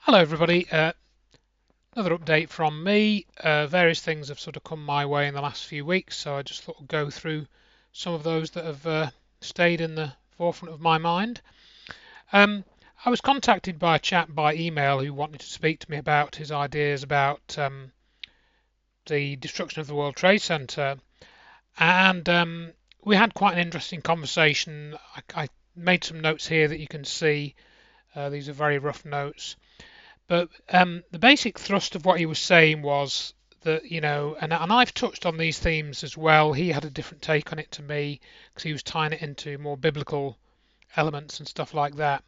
Hello everybody, another update from me. Various things have sort of come my way in the last few weeks, so I just thought I'd go through some of those that have stayed in the forefront of my mind. Um, I was contacted by a chap by email who wanted to speak to me about his ideas about the destruction of the World Trade Center, and we had quite an interesting conversation. I made some notes here that you can see. These are very rough notes. But the basic thrust of what he was saying was that, and I've touched on these themes as well. He had a different take on it to me because he was tying it into more biblical elements and stuff like that.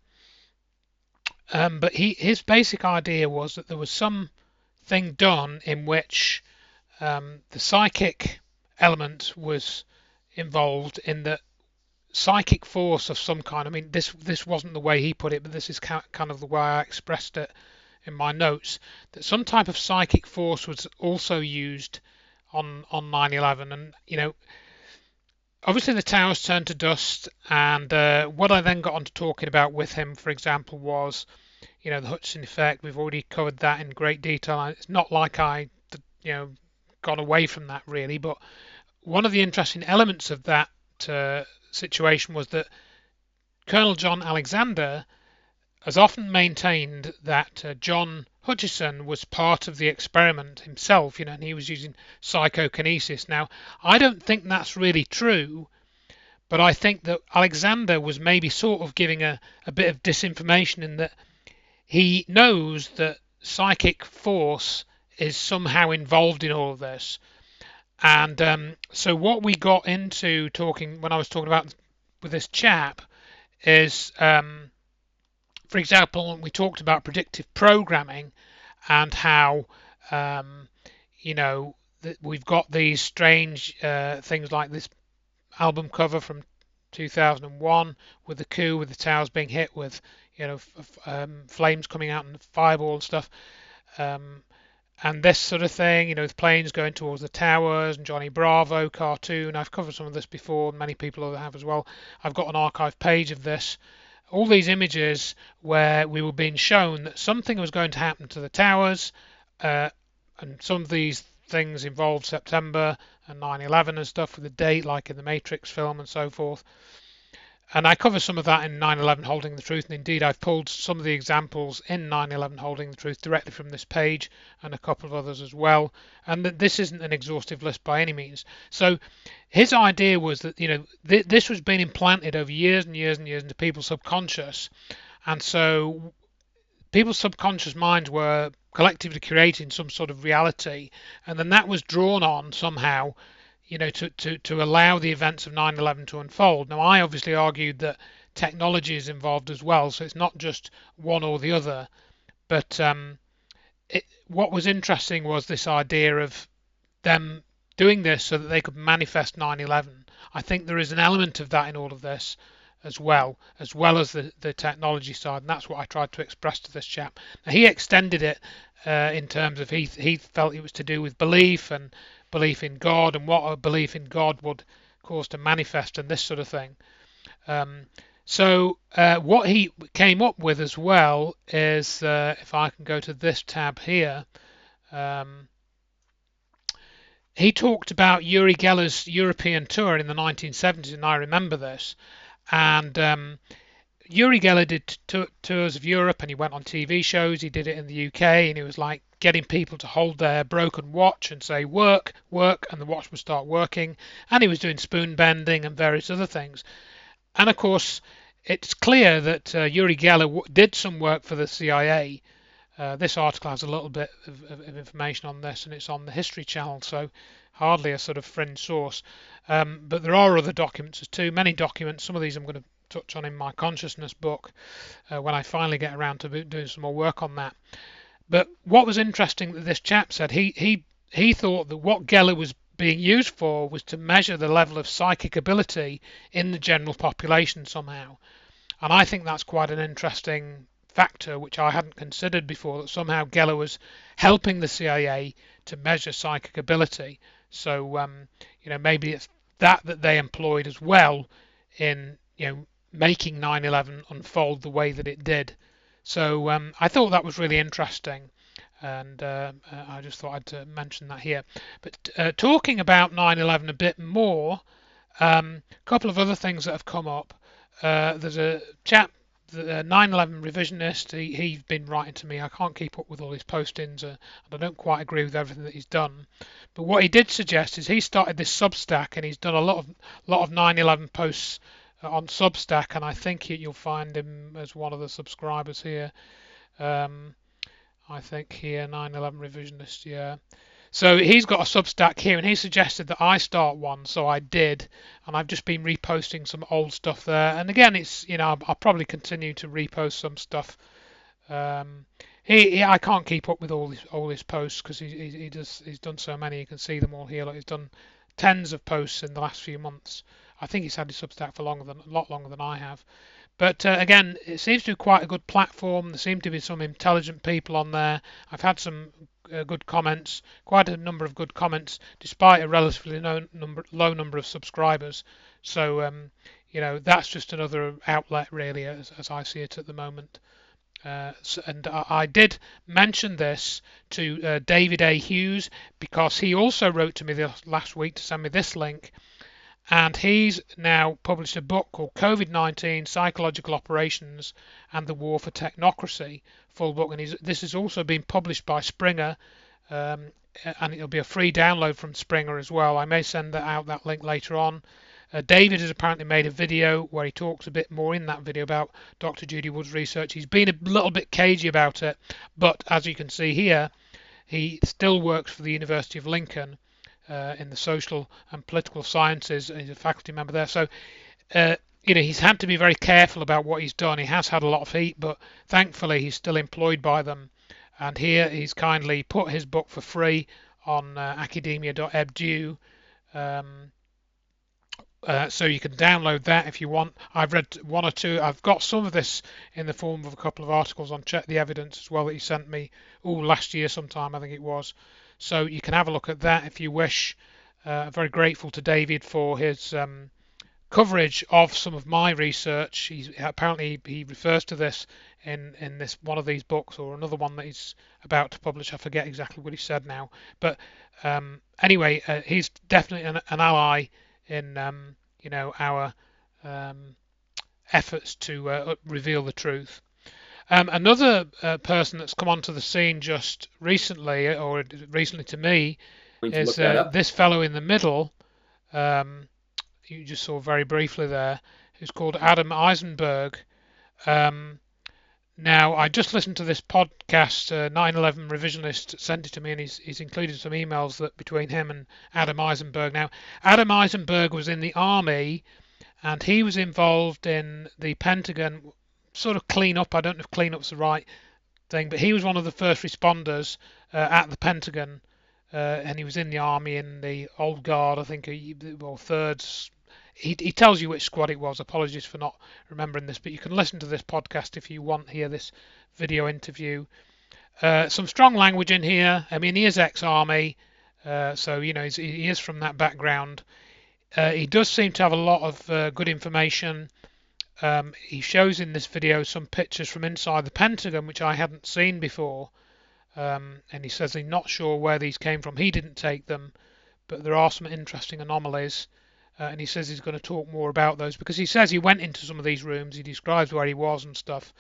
But his basic idea was that there was something done in which the psychic element was involved in the psychic force of some kind. I mean, this wasn't the way he put it, but this is kind of the way I expressed it in my notes, that some type of psychic force was also used on 9/11, and obviously the towers turned to dust, and what I then got on to talking about with him, for example, was the Hudson effect. We've already covered that in great detail. It's not like I you know gone away from that really, but one of the interesting elements of that situation was that Colonel John Alexander has often maintained that John Hutchison was part of the experiment himself, and he was using psychokinesis. Now, I don't think that's really true, but I think that Alexander was maybe sort of giving a bit of disinformation in that he knows that psychic force is somehow involved in all of this. And so what we got into talking when I was talking about with this chap is for example, we talked about predictive programming and how that we've got these strange things like this album cover from 2001 with the coup, with the towers being hit with flames coming out and fireball and stuff. Um, and this sort of thing, the planes going towards the towers and Johnny Bravo cartoon. I've covered some of this before, many people have as well. I've got an archive page of this. All these images where we were being shown that something was going to happen to the towers, and some of these things involved September and 9/11 and stuff with the date, like in the Matrix film and so forth. And I cover some of that in 9/11 Holding the Truth, and indeed I've pulled some of the examples in 9/11 Holding the Truth directly from this page and a couple of others as well. And this isn't an exhaustive list by any means. So his idea was that this was being implanted over years and years and years into people's subconscious, and so people's subconscious minds were collectively creating some sort of reality, and then that was drawn on somehow to allow the events of 9/11 to unfold. Now, I obviously argued that technology is involved as well, so it's not just one or the other. But what was interesting was this idea of them doing this so that they could manifest 9/11. I think there is an element of that in all of this as well as the technology side, and that's what I tried to express to this chap. Now, he extended it in terms of he felt it was to do with belief and belief in God and what a belief in God would cause to manifest and this sort of thing. So what he came up with as well is, if I can go to this tab here, he talked about Uri Geller's European tour in the 1970s, and I remember this. And Uri Geller did tours of Europe, and he went on TV shows. He did it in the UK, and he was like getting people to hold their broken watch and say work, work, and the watch would start working. And he was doing spoon bending and various other things. And of course, it's clear that Uri Geller did some work for the CIA. This article has a little bit of information on this, and it's on the History Channel, so hardly a sort of fringe source. But there are other documents too, many documents. Some of these I'm going to touch on in my consciousness book when I finally get around to doing some more work on that. But what was interesting that this chap said, he thought that what Geller was being used for was to measure the level of psychic ability in the general population somehow. And I think that's quite an interesting factor which I hadn't considered before, that somehow Geller was helping the CIA to measure psychic ability. So maybe it's that they employed as well in making 9/11 unfold the way that it did. So I thought that was really interesting, and I just thought I'd mention that here. But talking about 9/11 a bit more, a couple of other things that have come up. There's a chap, the 9/11 revisionist. He's been writing to me. I can't keep up with all his postings, and I don't quite agree with everything that he's done. But what he did suggest is he started this Substack, and he's done a lot of 9/11 posts on Substack, and I think you'll find him as one of the subscribers here. Um, I think here 9/11 revisionist, yeah. So he's got a Substack here, and he suggested that I start one, so I did, and I've just been reposting some old stuff there. And again, it's I'll probably continue to repost some stuff. Um, I can't keep up with all his posts because he's done so many. You can see them all here. Like he's done tens of posts in the last few months. I think he's had his Substack for a lot longer than I have. But again, it seems to be quite a good platform. There seem to be some intelligent people on there. I've had some good comments, quite a number of good comments, despite a relatively low number of subscribers. So, that's just another outlet, really, as I see it at the moment. And I did mention this to David A. Hughes because he also wrote to me last week to send me this link, and he's now published a book called COVID-19 Psychological Operations and the War for Technocracy, full book, and this has also been published by Springer, um, and it'll be a free download from Springer as well. I may send that link later on. David has apparently made a video where he talks a bit more in that video about Dr. Judy Wood's research. He's been a little bit cagey about it, but as you can see here, he still works for the University of Lincoln in the social and political sciences. He's a faculty member there. So, he's had to be very careful about what he's done. He has had a lot of heat, but thankfully he's still employed by them. And here he's kindly put his book for free on academia.edu. So you can download that if you want. I've read one or two. I've got some of this in the form of a couple of articles on Check the Evidence as well that he sent me last year sometime, I think it was. So you can have a look at that if you wish. I'm very grateful to David for his coverage of some of my research. Apparently he refers to this in this one of these books or another one that he's about to publish. I forget exactly what he said now, but anyway, he's definitely an ally in our efforts to reveal the truth. Another person that's come onto the scene just recently, or recently to me, is this fellow in the middle. You just saw very briefly there, who's called Adam Eisenberg. Now, I just listened to this podcast, 9/11 Revisionist sent it to me, and he's included some emails that between him and Adam Eisenberg. Now, Adam Eisenberg was in the army, and he was involved in the Pentagon sort of cleanup. I don't know if cleanup's the right thing, but he was one of the first responders at the Pentagon, and he was in the army in the Old Guard, I think, or thirds. He tells you which squad it was. Apologies for not remembering this, but you can listen to this podcast if you want here, this video interview. Some strong language in here. I mean, he is ex-army, so he is from that background. He does seem to have a lot of good information. He shows in this video some pictures from inside the Pentagon, which I hadn't seen before. And he says he's not sure where these came from. He didn't take them, but there are some interesting anomalies. And he says he's going to talk more about those because he says he went into some of these rooms. He describes where he was and stuff.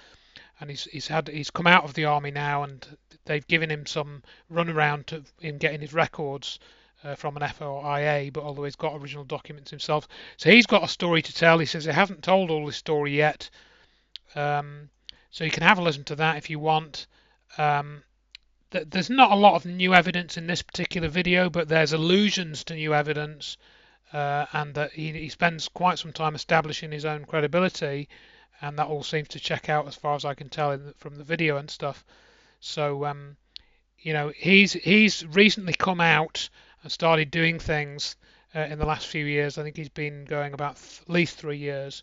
And he's come out of the army now, and they've given him some runaround to him getting his records from an FOIA, but although he's got original documents himself. So he's got a story to tell. He says he hasn't told all his story yet. So you can have a listen to that if you want. There's not a lot of new evidence in this particular video, but there's allusions to new evidence. And that he spends quite some time establishing his own credibility, and that all seems to check out as far as I can tell from the video and stuff. So he's recently come out and started doing things in the last few years. I think he's been going about at least 3 years,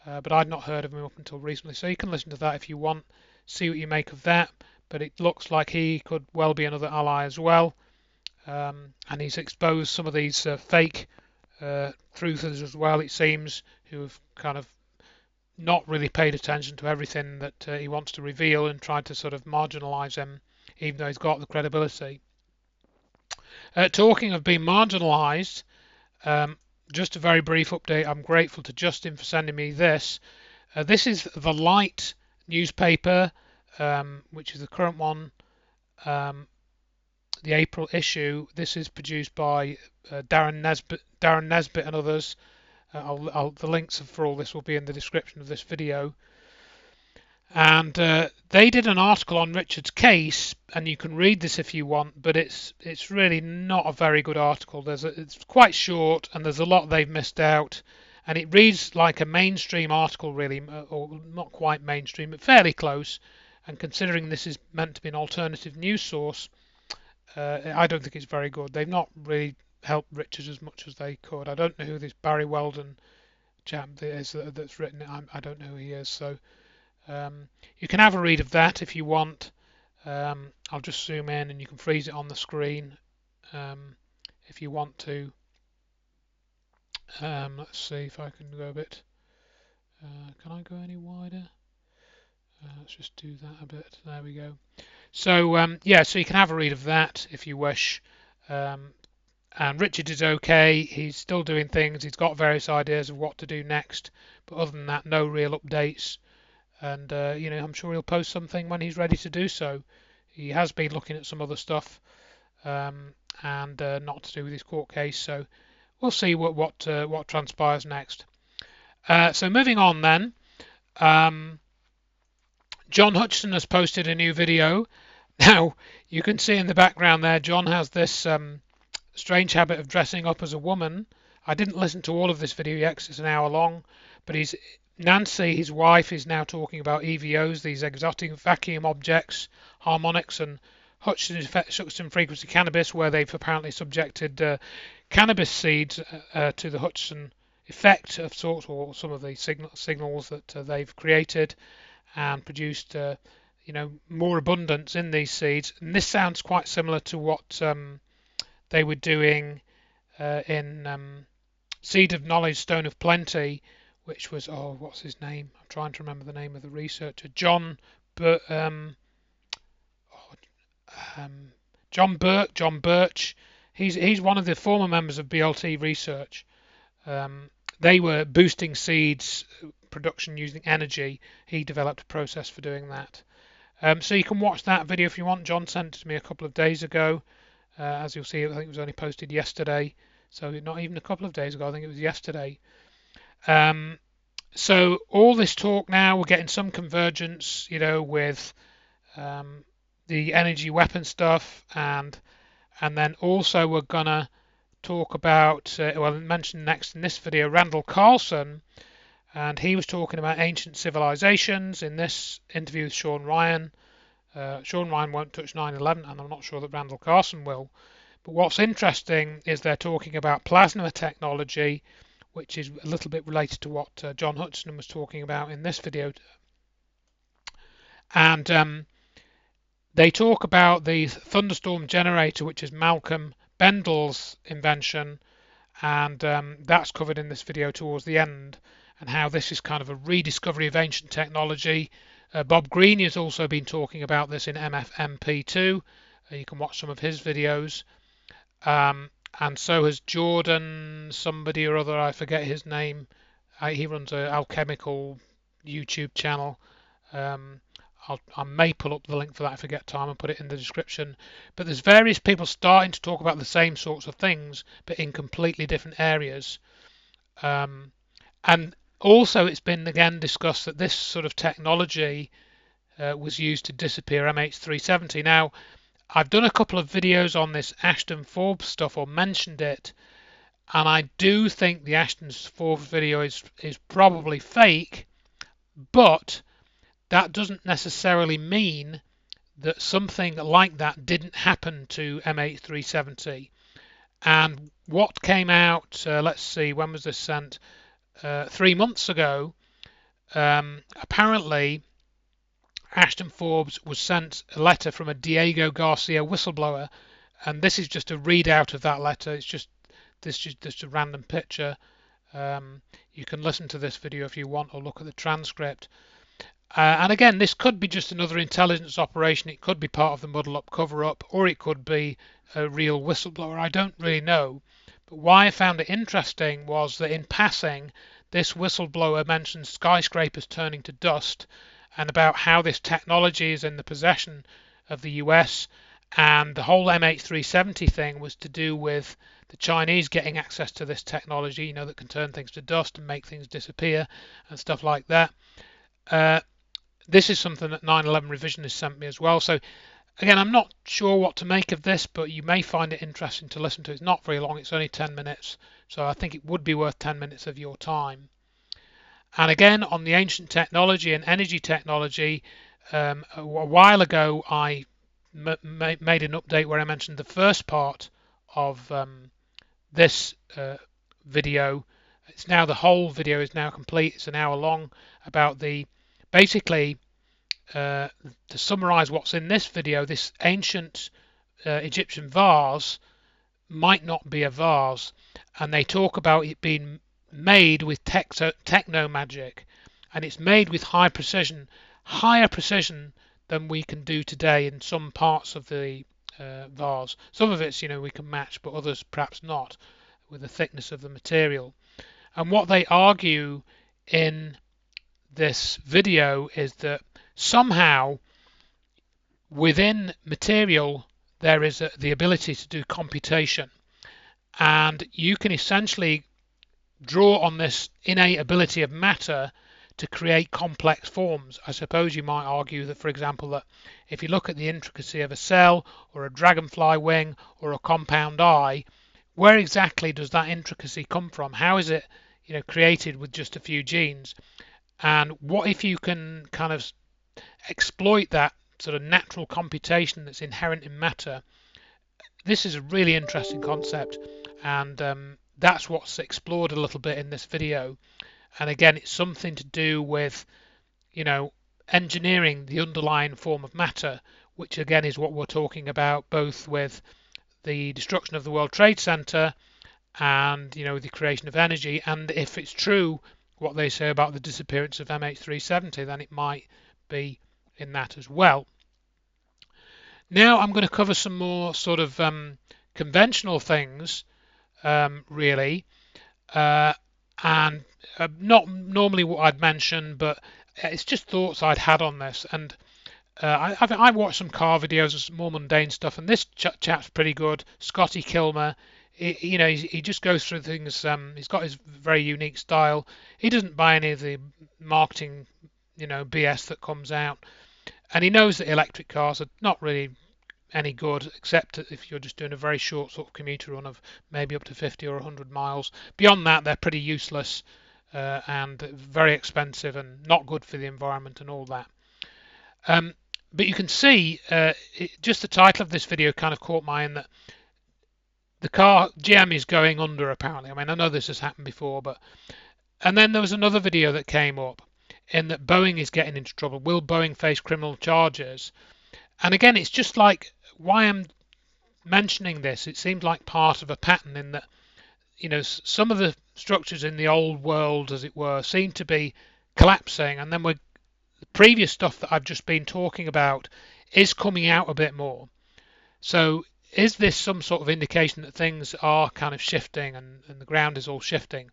but I'd not heard of him up until recently. So you can listen to that if you want, see what you make of that. But it looks like he could well be another ally as well, and he's exposed some of these fake truthers as well, it seems, who have kind of not really paid attention to everything that he wants to reveal and tried to sort of marginalise him, even though he's got the credibility. Talking of being marginalised, just a very brief update. I'm grateful to Justin for sending me this. This is the Light newspaper, which is the current one, the April issue. This is produced by Darren Nesbitt and others. The links for all this will be in the description of this video. And they did an article on Richard's case, and you can read this if you want, but it's really not a very good article. It's quite short, and there's a lot they've missed out, and it reads like a mainstream article, really, or not quite mainstream, but fairly close. And considering this is meant to be an alternative news source, I don't think it's very good. They've not really helped Richard as much as they could. I don't know who this Barry Weldon chap is that's written it. I don't know who he is, so. You can have a read of that if you want. I'll just zoom in and you can freeze it on the screen if you want to. Let's see if I can go a bit. Can I go any wider? Let's just do that a bit. There we go. So yeah, so you can have a read of that if you wish. And Richard is okay. He's still doing things. He's got various ideas of what to do next. But other than that, no real updates. And I'm sure he'll post something when he's ready to do so. He has been looking at some other stuff, and not to do with his court case. So we'll see what transpires next. So moving on then, John Hutchison has posted a new video. Now you can see in the background there, John has this strange habit of dressing up as a woman. I didn't listen to all of this video yet because it's an hour long, but Nancy, his wife, is now talking about EVOs, these exotic vacuum objects, harmonics, and Hutchison frequency cannabis, where they've apparently subjected cannabis seeds to the Hutchison effect of sorts, or some of the signals that they've created and produced, more abundance in these seeds. And this sounds quite similar to what they were doing in Seed of Knowledge, Stone of Plenty, which was, what's his name? I'm trying to remember the name of the researcher. John Birch. He's one of the former members of BLT Research. They were boosting seeds production using energy. He developed a process for doing that. So you can watch that video if you want. John sent it to me a couple of days ago. As you'll see, I think it was only posted yesterday. So not even a couple of days ago. I think it was yesterday. So all this talk now, we're getting some convergence, with the energy weapon stuff, and then also we're gonna talk about, mention next in this video, Randall Carlson, and he was talking about ancient civilizations in this interview with Sean Ryan. Sean Ryan won't touch 9/11, and I'm not sure that Randall Carlson will. But what's interesting is they're talking about plasma technology, which is a little bit related to what John Hutchison was talking about in this video. And they talk about the thunderstorm generator, which is Malcolm Bendel's invention, and that's covered in this video towards the end, and how this is kind of a rediscovery of ancient technology. Bob Greene has also been talking about this in MFMP2. You can watch some of his videos. And so has Jordan, somebody or other, I forget his name. He runs an alchemical YouTube channel. I may pull up the link for that if I get time and put it in the description. But there's various people starting to talk about the same sorts of things, but in completely different areas. And also it's been again discussed that this sort of technology was used to disappear MH370. Now, I've done a couple of videos on this Ashton Forbes stuff, or mentioned it, and I do think the Ashton Forbes video is probably fake, but that doesn't necessarily mean that something like that didn't happen to MH370. And what came out, let's see, when was this sent? 3 months ago, apparently Ashton Forbes was sent a letter from a Diego Garcia whistleblower, and this is just a readout of that letter. It's just a random picture. You can listen to this video if you want, or look at the transcript. And again, this could be just another intelligence operation. It could be part of the muddle up cover up, or it could be a real whistleblower. I don't really know. But why I found it interesting was that in passing, this whistleblower mentioned skyscrapers turning to dust, and about how this technology is in the possession of the US, and the whole MH370 thing was to do with the Chinese getting access to this technology, that can turn things to dust and make things disappear and stuff like that. This is something that 9/11 Revision has sent me as well. So again, I'm not sure what to make of this, but you may find it interesting to listen to. It's not very long, it's only 10 minutes, so I think it would be worth 10 minutes of your time. And again, on the ancient technology and energy technology, a while ago I made an update where I mentioned the first part of this video. It's now, the whole video is now complete. It's an hour long, about basically to summarize what's in this video. This ancient Egyptian vase might not be a vase, and they talk about it being made with techno magic, and it's made with high precision, higher precision than we can do today in some parts of the vase. Some of it's, we can match, but others perhaps not, with the thickness of the material. And what they argue in this video is that somehow within material there is the ability to do computation, and you can essentially draw on this innate ability of matter to create complex forms. I suppose you might argue that, for example, that if you look at the intricacy of a cell or a dragonfly wing or a compound eye, where exactly does that intricacy come from? How is it created with just a few genes? And what if you can kind of exploit that sort of natural computation that's inherent in matter? This is a really interesting concept, and that's what's explored a little bit in this video. And again, it's something to do with engineering the underlying form of matter, which again is what we're talking about, both with the destruction of the World Trade Center and the creation of energy. And if it's true what they say about the disappearance of MH370, then it might be in that as well. Now I'm going to cover some more sort of conventional things, really, and not normally what I'd mention, but it's just thoughts I'd had on this. And I watched some car videos, some more mundane stuff, and this chap's pretty good. Scotty Kilmer, he just goes through things. He's got his very unique style. He doesn't buy any of the marketing, BS that comes out, and he knows that electric cars are not really any good, except if you're just doing a very short sort of commuter run of maybe up to 50 or 100 miles. Beyond that, they're pretty useless and very expensive and not good for the environment and all that. But you can see, just the title of this video kind of caught my eye, in that the car GM is going under, apparently. I mean, I know this has happened before, and then there was another video that came up in that Boeing is getting into trouble. Will Boeing face criminal charges? And again, it's just like, why I'm mentioning this, it seems like part of a pattern in that, some of the structures in the old world, as it were, seem to be collapsing, and then the previous stuff that I've just been talking about is coming out a bit more. So is this some sort of indication that things are kind of shifting and the ground is all shifting?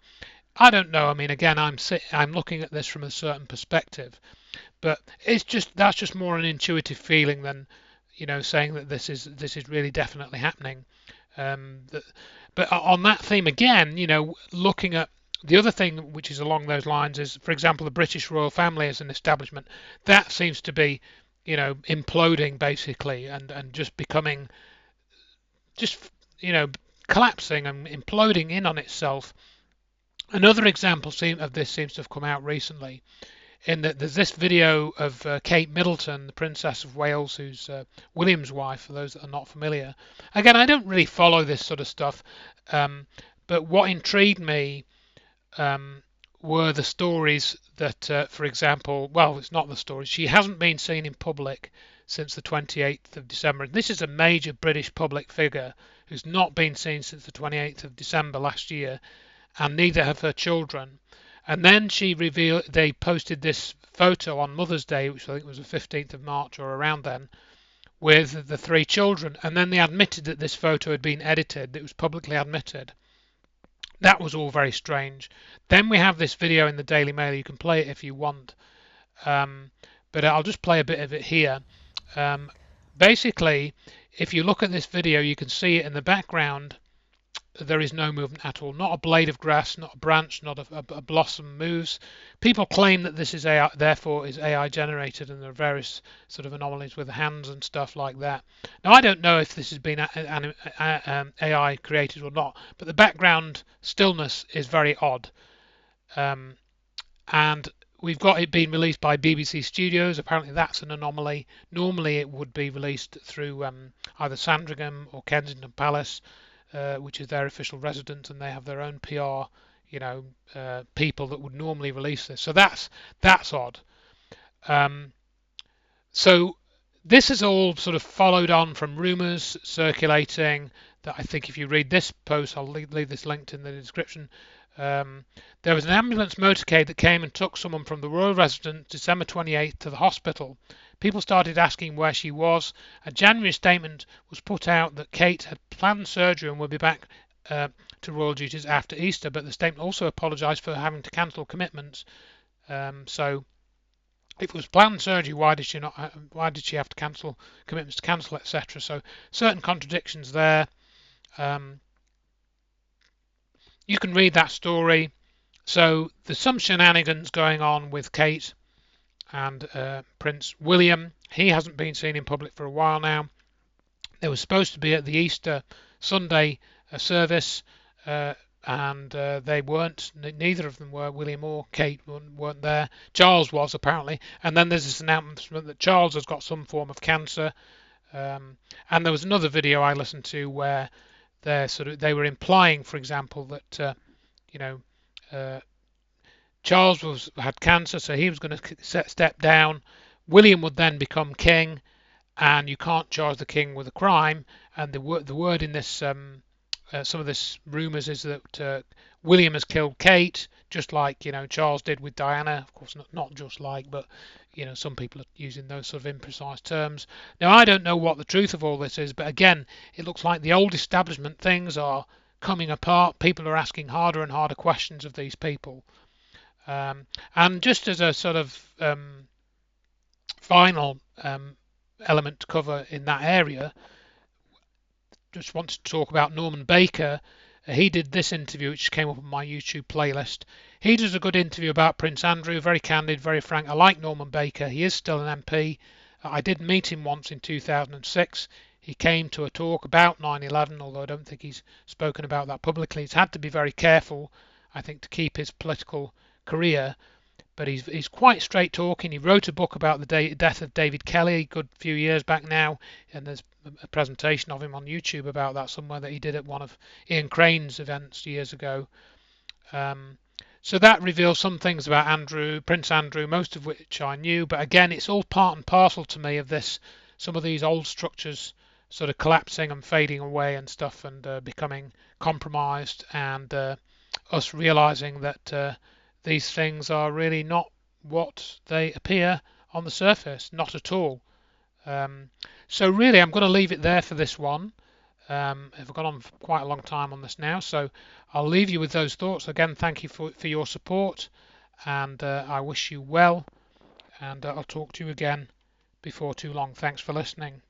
I don't know. I mean, again, I'm looking at this from a certain perspective, but that's just more an intuitive feeling than saying that this is really definitely happening. But on that theme again, looking at the other thing which is along those lines is, for example, the British royal family as an establishment. That seems to be imploding basically, and just becoming collapsing and imploding in on itself. Another example of this seems to have come out recently, in that there's this video of Kate Middleton, the Princess of Wales, who's William's wife, for those that are not familiar. Again, I don't really follow this sort of stuff, but what intrigued me were the stories that, for example, well, it's not the stories, she hasn't been seen in public since the 28th of December. This is a major British public figure who's not been seen since the 28th of December last year. and neither have her children. And then they posted this photo on Mother's Day, which I think was the 15th of March or around then, with the three children. And then they admitted that this photo had been edited. It was publicly admitted. That was all very strange. Then we have this video in the Daily Mail. You can play it if you want, but I'll just play a bit of it here. Basically, if you look at this video, you can see it in the background. There is no movement at all. Not a blade of grass, not a branch, not a blossom moves. People claim that this is AI, therefore is AI generated, and there are various sort of anomalies with the hands and stuff like that. Now, I don't know if this has been AI created or not, but the background stillness is very odd. And we've got it being released by BBC Studios. Apparently that's an anomaly. Normally it would be released through either Sandringham or Kensington Palace, which is their official residence, and they have their own PR, people that would normally release this. So that's odd. So this is all sort of followed on from rumours circulating that I think if you read this post, I'll leave this linked in the description. There was an ambulance motorcade that came and took someone from the royal residence December 28th to the hospital. People started asking where she was. A January statement was put out that Kate had planned surgery and would be back to royal duties after Easter, but the statement also apologised for having to cancel commitments. So if it was planned surgery, why did she have to cancel commitments to cancel, etc.? So certain contradictions there. You can read that story. So there's some shenanigans going on with Kate and Prince William. He hasn't been seen in public for a while now. They were supposed to be at the Easter Sunday service, and they weren't. Neither of them were. William or Kate weren't there. Charles was, apparently. And then there's this announcement that Charles has got some form of cancer. And there was another video I listened to where they were implying, for example, that Charles had cancer, so he was going to step down. William would then become king, and you can't charge the king with a crime. And the word in this some of this rumours is that William has killed Kate, just like Charles did with Diana. Of course, not just like, but some people are using those sort of imprecise terms. Now, I don't know what the truth of all this is, but again, it looks like the old establishment things are coming apart. People are asking harder and harder questions of these people. And just as a sort of final element to cover in that area, just wanted to talk about Norman Baker. He did this interview, which came up on my YouTube playlist. He does a good interview about Prince Andrew, very candid, very frank. I like Norman Baker. He is still an MP. I did meet him once in 2006. He came to a talk about 9/11, although I don't think he's spoken about that publicly. He's had to be very careful, I think, to keep his political career. But he's quite straight talking. He wrote a book about the death of David Kelly a good few years back now, and there's a presentation of him on YouTube about that somewhere that he did at one of Ian Crane's events years ago. So that reveals some things about Prince Andrew, most of which I knew. But again, it's all part and parcel to me of this. Some of these old structures sort of collapsing and fading away and stuff, and becoming compromised, and us realizing that these things are really not what they appear on the surface, not at all. So really, I'm going to leave it there for this one. I've gone on for quite a long time on this now, so I'll leave you with those thoughts. Again, thank you for your support, and I wish you well, and I'll talk to you again before too long. Thanks for listening.